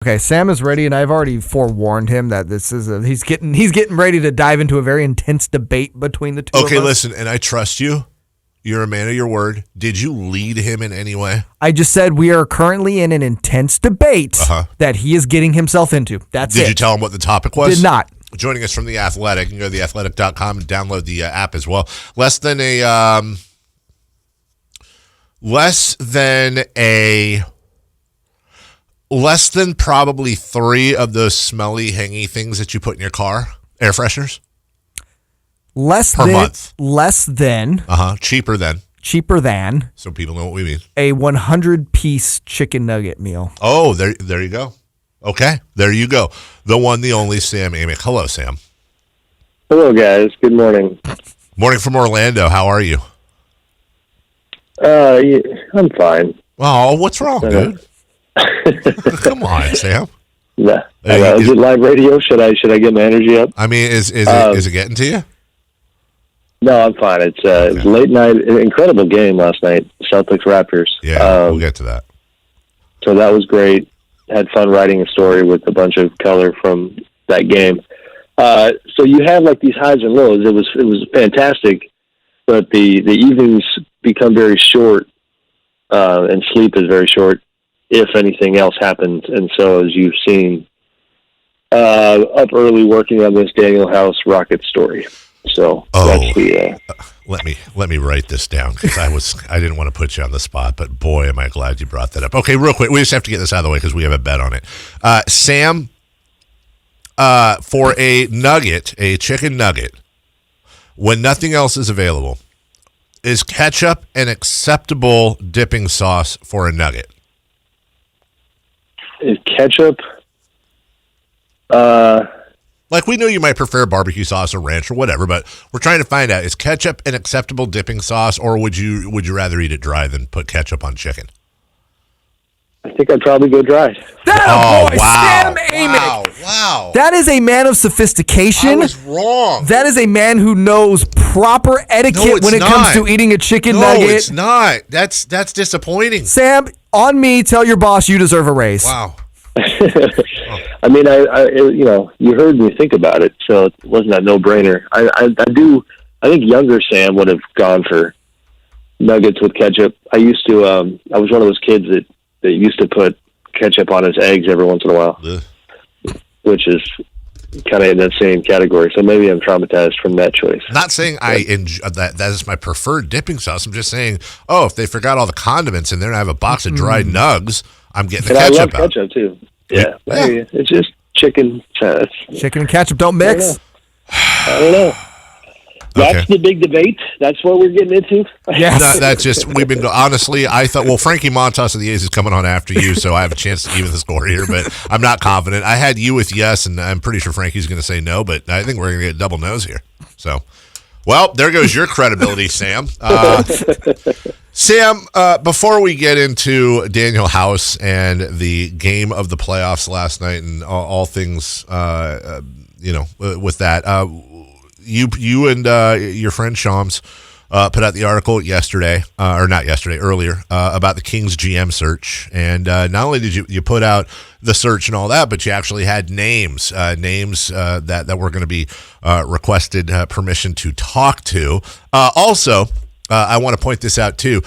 Okay, Sam is ready, and I've already forewarned him that this is he's getting ready to dive into a very intense debate between the two of us. Okay, listen, and I trust you. You're a man of your word. Did you lead him in any way? I just said we are currently in an intense debate that he is getting himself into. That's it. Did you tell him what the topic was? Did not. Joining us from The Athletic, you can go to theathletic.com and download the app as well. Less than probably 3 of those smelly, hangy things that you put in your car, air fresheners. Per month. Less than. Cheaper than. Cheaper than. So people know what we mean. A 100-piece chicken nugget meal. Oh, there you go. Okay, there you go. The one, the only Sam Amick. Hello, Sam. Hello, guys. Good morning. Morning from Orlando. How are you? I'm fine. Oh, what's wrong, dude? Come on, Sam. Nah. Is it live radio? Should I get my energy up? I mean, is it getting to you? No, I'm fine. It's late night. Incredible game last night. Celtics Raptors. Yeah, we'll get to that. So that was great. Had fun writing a story with a bunch of color from that game. So you have like these highs and lows. It was fantastic, but the evenings become very short, and sleep is very short if anything else happens. And so, as you've seen, up early working on this Daniel House Rocket story. So that's the. Let me write this down because I didn't want to put you on the spot, but boy, am I glad you brought that up. Okay, real quick, we just have to get this out of the way because we have a bet on it. Sam, for a chicken nugget, when nothing else is available, is ketchup an acceptable dipping sauce for a nugget? Is ketchup? Like, we know you might prefer barbecue sauce or ranch or whatever, but we're trying to find out, is ketchup an acceptable dipping sauce, or would you rather eat it dry than put ketchup on chicken? I think I'd probably go dry. Wow. Sam Amick. Wow. That is a man of sophistication. I was wrong. That is a man who knows proper etiquette when it comes to eating a chicken nugget. No, it's not. That's disappointing. Sam, on me, tell your boss you deserve a raise. Wow. I mean, I you heard me think about it, so it wasn't a no-brainer. I think younger Sam would have gone for nuggets with ketchup. I used to, I was one of those kids that used to put ketchup on his eggs every once in a while, which is kind of in that same category. So maybe I'm traumatized from that choice. Not saying I enjoy that is my preferred dipping sauce. I'm just saying, if they forgot all the condiments in there and I have a box of dried nugs, I'm getting the ketchup out. I love ketchup too. Yeah. It's just chicken. Chicken and ketchup don't mix. I don't know. That's the big debate. That's what we're getting into. Yes. That's just, honestly, I thought, Frankie Montas of the A's is coming on after you, so I have a chance to even the score here, but I'm not confident. I had you with yes, and I'm pretty sure Frankie's going to say no, but I think we're going to get double no's here. So, well, there goes your credibility, Sam. Sam, before we get into Daniel House and the game of the playoffs last night and all things, with that, you and your friend Shams put out the article earlier, about the Kings GM search. And not only did you put out the search and all that, but you actually had names that were going to be requested permission to talk to. Also, I want to point this out too.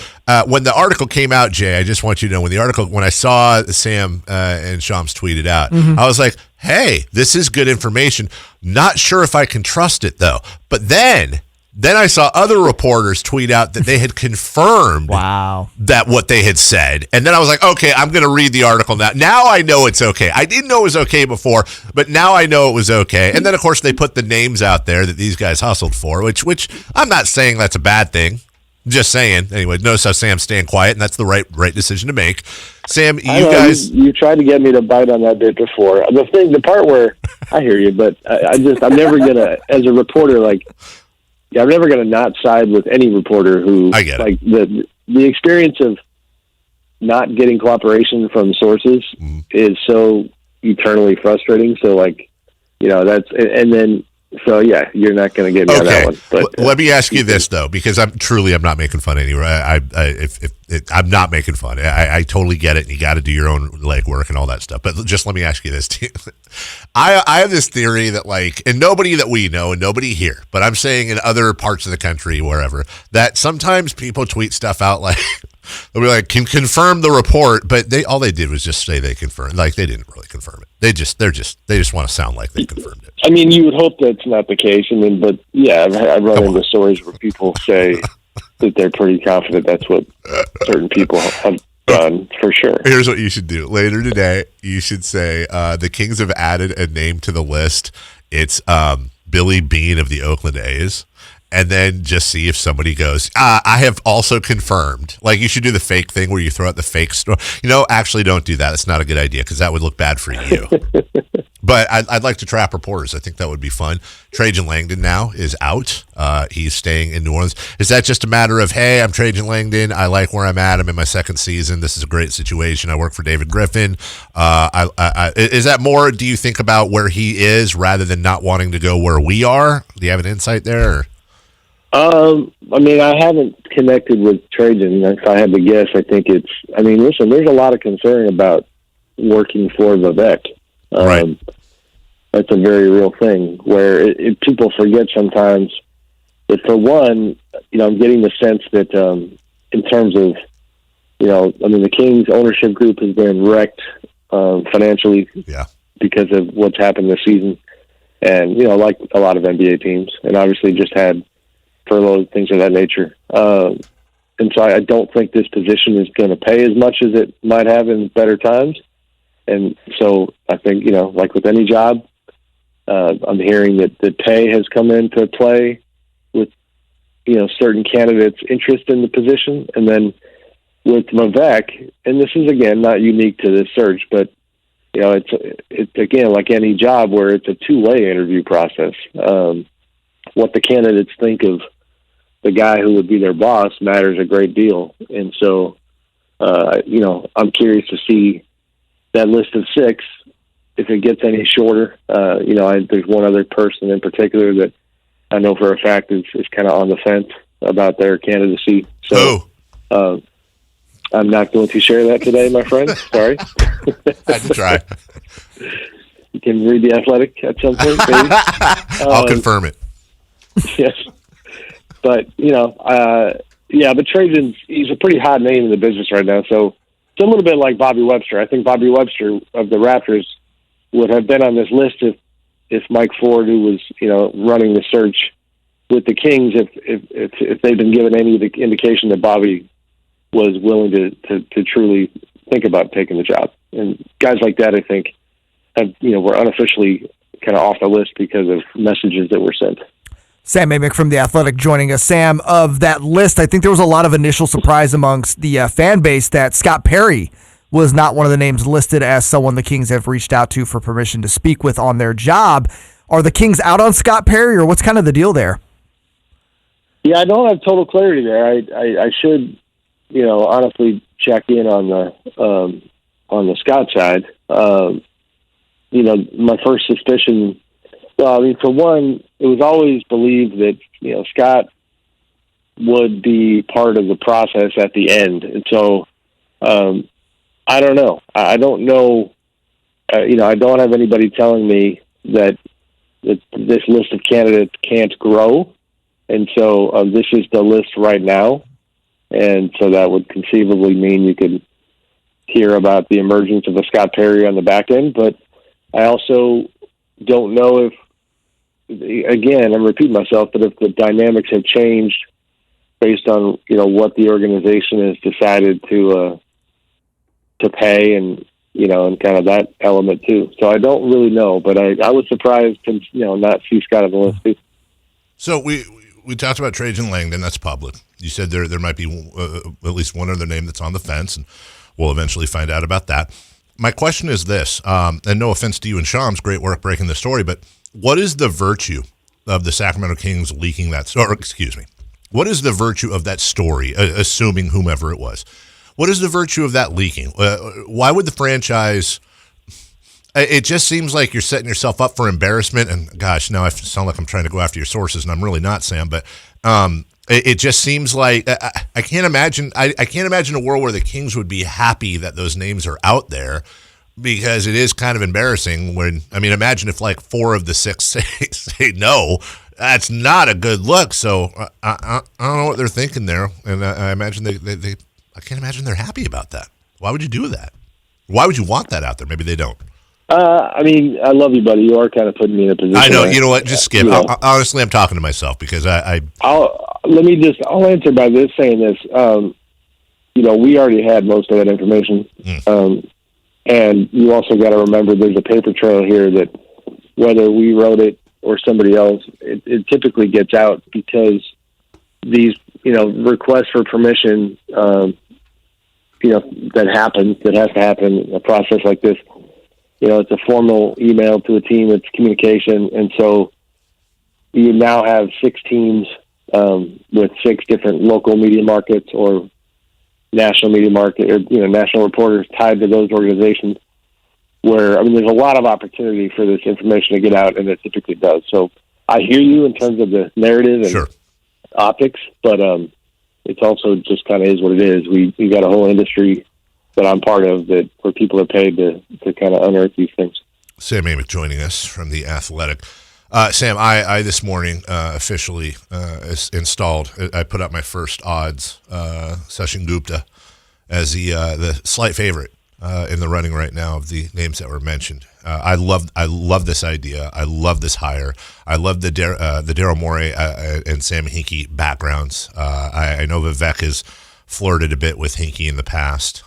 When the article came out, Jay, I just want you to know, when I saw Sam and Shams tweet it out, I was like, hey, this is good information. Not sure if I can trust it though. But then I saw other reporters tweet out that they had confirmed that what they had said. And then I was like, okay, I'm going to read the article now. Now I know it's okay. I didn't know it was okay before, but now I know it was okay. And then, of course, they put the names out there that these guys hustled for, which I'm not saying that's a bad thing. Just saying. Anyway, notice how Sam's staying quiet, and that's the right decision to make. Sam, you tried to get me to bite on that bit before. The part where I hear you, but I'm never gonna, as a reporter, I'm never gonna not side with any reporter who, I get it. The experience of not getting cooperation from sources is so eternally frustrating. So that's, and then So yeah, you're not going to get me on that one. But let me ask you this though, because I'm not making fun anyway. I'm not making fun. I totally get it. And you got to do your own legwork and all that stuff. But just let me ask you this. I have this theory that and nobody that we know and nobody here, but I'm saying in other parts of the country, wherever, that sometimes people tweet stuff out they'll be like, can confirm the report, but all they did was just say they confirmed. They didn't really confirm it. They just want to sound like they confirmed it. I mean, you would hope that's not the case. But yeah, I've run into stories where people say that they're pretty confident that's what certain people have done for sure. Here's what you should do later today. You should say the Kings have added a name to the list. It's Billy Beane of the Oakland A's. And then just see if somebody goes, I have also confirmed. You should do the fake thing where you throw out the fake story. Actually don't do that. That's not a good idea because that would look bad for you. But I'd like to trap reporters. I think that would be fun. Trajan Langdon now is out. He's staying in New Orleans. Is that just a matter of, hey, I'm Trajan Langdon. I like where I'm at. I'm in my second season. This is a great situation. I work for David Griffin. Is that more, do you think about where he is rather than not wanting to go where we are? Do you have an insight there? Or? I mean, I haven't connected with Trajan. If I had to guess, I think listen, there's a lot of concern about working for Vivek. Right. That's a very real thing where people forget sometimes that, for one, I'm getting the sense that in terms of, the Kings ownership group has been wrecked financially because of what's happened this season. And, like a lot of NBA teams, and obviously just had furlough, things of that nature. And so I don't think this position is going to pay as much as it might have in better times. And so I think, like with any job, I'm hearing that the pay has come into play with, certain candidates' interest in the position. And then with Vivek, and this is, again, not unique to this search, but, it's again, like any job where it's a two-way interview process. What the candidates think of the guy who would be their boss matters a great deal. And so, I'm curious to see that list of 6, if it gets any shorter. There's one other person in particular that I know for a fact is kind of on the fence about their candidacy. So I'm not going to share that today, my friend. Sorry. I had to try. You can read The Athletic at some point, maybe. I'll confirm it. Yes. But, but Trajan's, he's a pretty hot name in the business right now. So it's a little bit like Bobby Webster. I think Bobby Webster of the Raptors would have been on this list if Mike Ford, who was, running the search with the Kings, if they'd been given any indication that Bobby was willing to truly think about taking the job. And guys like that, I think, were unofficially kind of off the list because of messages that were sent. Sam Amick from The Athletic joining us. Sam, of that list, I think there was a lot of initial surprise amongst the fan base that Scott Perry was not one of the names listed as someone the Kings have reached out to for permission to speak with on their job. Are the Kings out on Scott Perry, or what's kind of the deal there? Yeah, I don't have total clarity there. I should, honestly check in on the Scott side. My first suspicion, for one, it was always believed that, Scott would be part of the process at the end. And so, I don't know. I don't know. I don't have anybody telling me that this list of candidates can't grow. And so this is the list right now. And so that would conceivably mean you could hear about the emergence of a Scott Perry on the back end. But I also don't know if, again, I'm repeating myself, but if the dynamics have changed based on, what the organization has decided to pay and, and kind of that element too. So I don't really know, but I was surprised to, not see Scott on the list too. So we talked about Trajan Langdon. That's public. You said there might be at least one other name that's on the fence, and we'll eventually find out about that. My question is this, and no offense to you and Shams, great work breaking the story, but what is the virtue of the Sacramento Kings leaking that, or excuse me, what is the virtue of that story, assuming whomever it was? What is the virtue of that leaking? Why would the franchise, It just seems like you're setting yourself up for embarrassment. And gosh, now I sound like I'm trying to go after your sources, and I'm really not, Sam. But it just seems like I can't imagine. I can't imagine a world where the Kings would be happy that those names are out there, because it is kind of embarrassing. Imagine if like 4 of the 6 say no. That's not a good look. So I don't know what they're thinking there, and I imagine they I can't imagine they're happy about that. Why would you do that? Why would you want that out there? Maybe they don't. I love you, buddy. You are kind of putting me in a position. I know. You know what? Just skip. Honestly, I'm talking to myself because I'll answer by this saying this. We already had most of that information. And you also got to remember there's a paper trail here that whether we wrote it or somebody else, it typically gets out because these, requests for permission, that has to happen in a process like this. It's a formal email to a team, it's communication. And so you now have 6 teams with 6 different local media markets or national media market or, national reporters tied to those organizations where, there's a lot of opportunity for this information to get out, and it typically does. So I hear you in terms of the narrative and optics, but it's also just kind of is what it is. We got a whole industry that I'm part of where people are paid to kind of unearth these things. Sam Amick joining us from The Athletic. Sam, I this morning officially installed. I put up my first odds. Sachin Gupta as the slight favorite in the running right now of the names that were mentioned. I love this idea. I love this hire. I love the Daryl Morey and Sam Hinkie backgrounds. I know Vivek has flirted a bit with Hinkie in the past.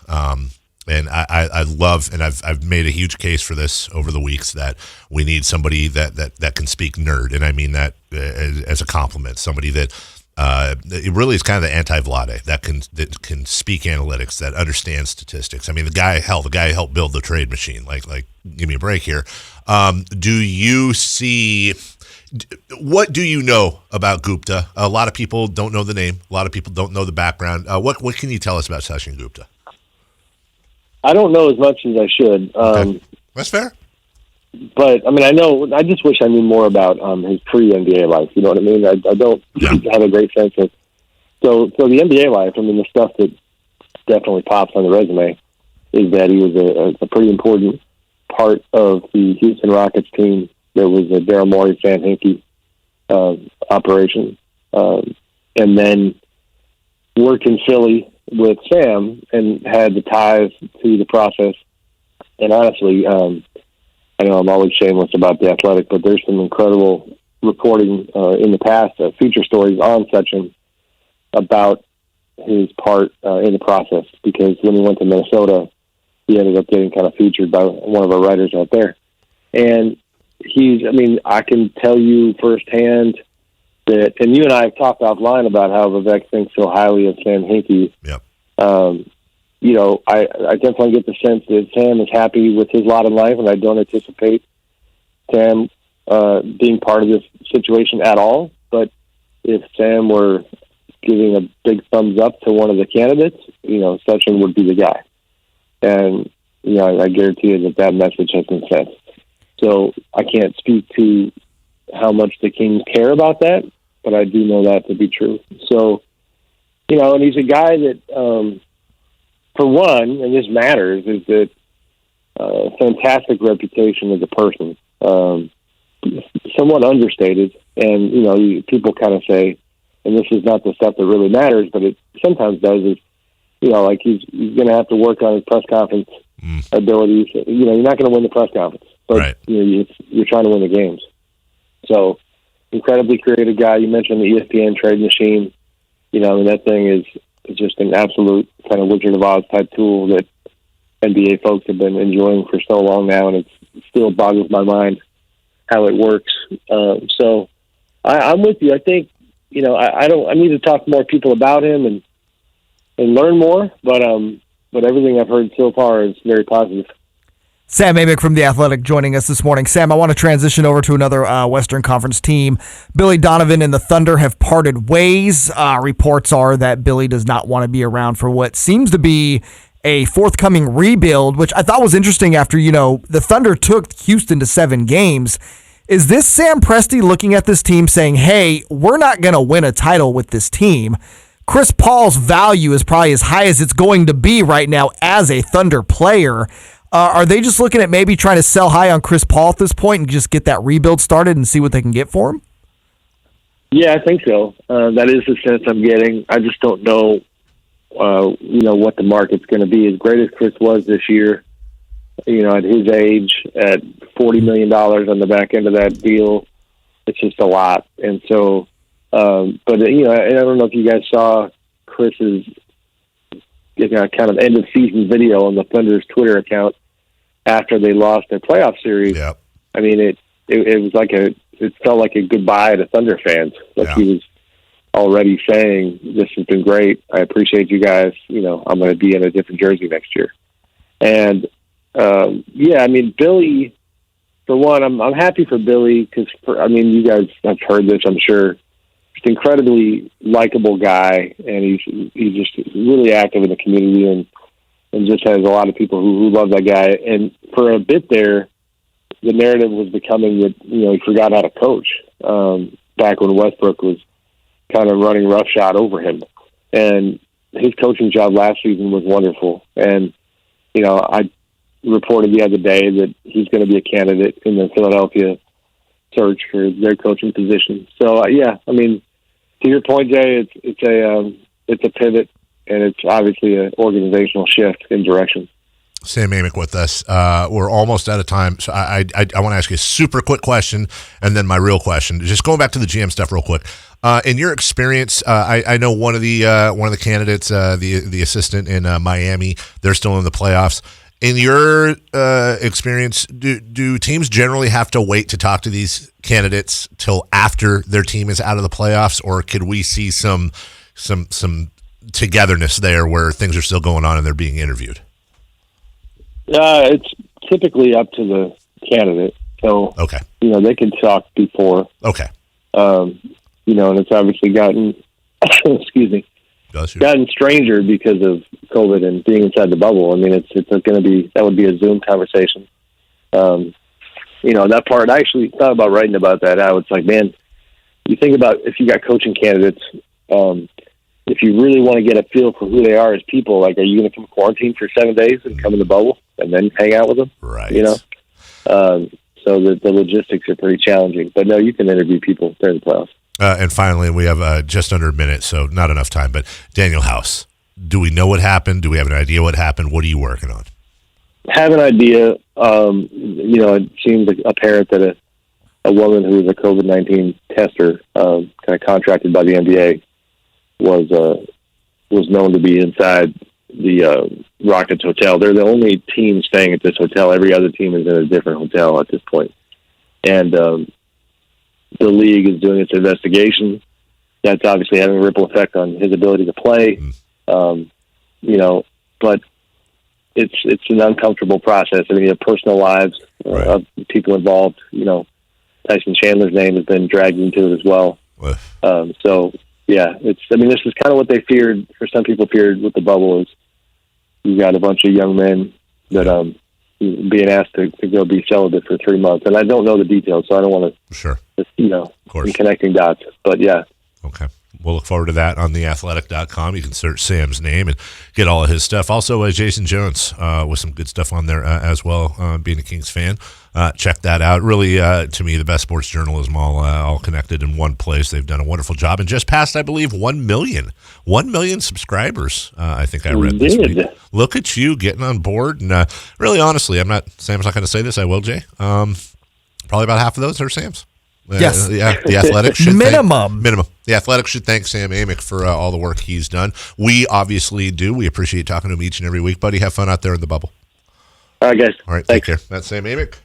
And I love, and I've made a huge case for this over the weeks, that we need somebody that can speak nerd, and I mean that as a compliment. Somebody that it really is kind of the anti-Vlade, that can speak analytics, that understands statistics. The guy helped build the trade machine. Like, give me a break here. Do you see? What do you know about Gupta? A lot of people don't know the name. A lot of people don't know the background. What can you tell us about Sachin Gupta? I don't know as much as I should. Okay. That's fair. But I know. I just wish I knew more about his pre-NBA life. You know what I mean? I don't have a great sense of. So the NBA life. The stuff that definitely pops on the resume is that he was a pretty important part of the Houston Rockets team. There was a Daryl Morey, Sam Hinkie operation, and then worked in Philly with Sam and had the ties to the process. And honestly, I know I'm always shameless about The Athletic, but there's some incredible reporting in the past, feature stories on Sachin about his part in the process, because when he went to Minnesota, he ended up getting kind of featured by one of our writers out there. And I can tell you firsthand that, and you and I have talked offline about how Vivek thinks so highly of Sam Hinkie. Yep. I definitely get the sense that Sam is happy with his lot in life, and I don't anticipate Sam being part of this situation at all. But if Sam were giving a big thumbs up to one of the candidates, Sachin would be the guy. And, I guarantee you that message has been sent. So I can't speak to how much the Kings care about that, but I do know that to be true. So, and he's a guy that, for one, and this matters, is that fantastic reputation as a person, somewhat understated. And, people kind of say, and this is not the stuff that really matters, but it sometimes does, is, he's going to have to work on his press conference abilities. You're not going to win the press conference, but right. You're trying to win the games. So, incredibly creative guy. You mentioned the ESPN trade machine. That thing is just an absolute kind of Wizard of Oz type tool that NBA folks have been enjoying for so long now, and it still boggles my mind how it works. So I'm with you. I think I need to talk to more people about him and learn more. But everything I've heard so far is very positive. Sam Amick from The Athletic joining us this morning. Sam, I want to transition over to another Western Conference team. Billy Donovan and the Thunder have parted ways. Reports are that Billy does not want to be around for what seems to be a forthcoming rebuild, which I thought was interesting after, the Thunder took Houston to 7 games. Is this Sam Presti looking at this team saying, hey, we're not going to win a title with this team? Chris Paul's value is probably as high as it's going to be right now as a Thunder player. Are they just looking at maybe trying to sell high on Chris Paul at this point and just get that rebuild started and see what they can get for him? Yeah, I think so. That is the sense I'm getting. I just don't know, what the market's going to be. As great as Chris was this year, at his age, at $40 million on the back end of that deal, it's just a lot. And so, but I don't know if you guys saw Chris's kind of end of season video on the Thunder's Twitter account after they lost their playoff series. Yep. I mean, it was like it felt like a goodbye to Thunder fans. Like he was already saying, this has been great. I appreciate you guys. I'm going to be in a different jersey next year. And, Billy, for one, I'm happy for Billy because, you guys have heard this, I'm sure. Just incredibly likable guy, and he's just really active in the community and just has a lot of people who love that guy. And for a bit there, the narrative was becoming that, he forgot how to coach back when Westbrook was kind of running roughshod over him. And his coaching job last season was wonderful. And, I reported the other day that he's going to be a candidate in the Philadelphia search for their coaching position. So, to your point, Jay, it's a pivot, and it's obviously an organizational shift in direction. Sam Amick with us. We're almost out of time, so I want to ask you a super quick question, and then my real question. Just going back to the GM stuff real quick. In your experience, I know one of the candidates, the assistant in Miami, they're still in the playoffs. In your experience, do teams generally have to wait to talk to these candidates till after their team is out of the playoffs, or could we see some togetherness there where things are still going on and they're being interviewed? It's typically up to the candidate. So, okay. They can talk before. Okay. And it's obviously gotten, excuse me, gotten stranger because of COVID and being inside the bubble. I mean, it's going to be, that would be a Zoom conversation. That part, I actually thought about writing about that. I was like, man, you think about if you got coaching candidates, if you really want to get a feel for who they are as people, like, are you going to come quarantine for 7 days and come in the bubble and then hang out with them? Right. So the logistics are pretty challenging. But no, you can interview people during the playoffs. And finally, we have just under a minute, so not enough time. But Daniel House, do we know what happened? Do we have an idea what happened? What are you working on? Have an idea. It seems apparent that a woman who was a COVID-19 tester, kind of contracted by the NBA, was known to be inside the Rockets hotel. They're the only team staying at this hotel. Every other team is in a different hotel at this point. And the league is doing its investigation. That's obviously having a ripple effect on his ability to play. But it's an uncomfortable process. I mean, you have personal lives of people involved. Tyson Chandler's name has been dragged into it as well. This is kind of what they feared, or some people feared with the bubble, is you got a bunch of young men that being asked to go be celibate for 3 months. And I don't know the details, so I don't want to, of course, connecting dots. But yeah. Okay. We'll look forward to that on theathletic.com. You can search Sam's name and get all of his stuff. Also, Jason Jones with some good stuff on there as well, being a Kings fan. Check that out. Really, to me, the best sports journalism all connected in one place. They've done a wonderful job and just passed, I believe, 1 million subscribers. I think I read this week. Look at you getting on board. And really, honestly, Sam's not going to say this. I will, Jay. Probably about half of those are Sam's. Yes. The Athletic should minimum. The Athletic should thank Sam Amick for all the work he's done. We obviously do. We appreciate talking to him each and every week, buddy. Have fun out there in the bubble. All right, guys. All right, take care. That's Sam Amick.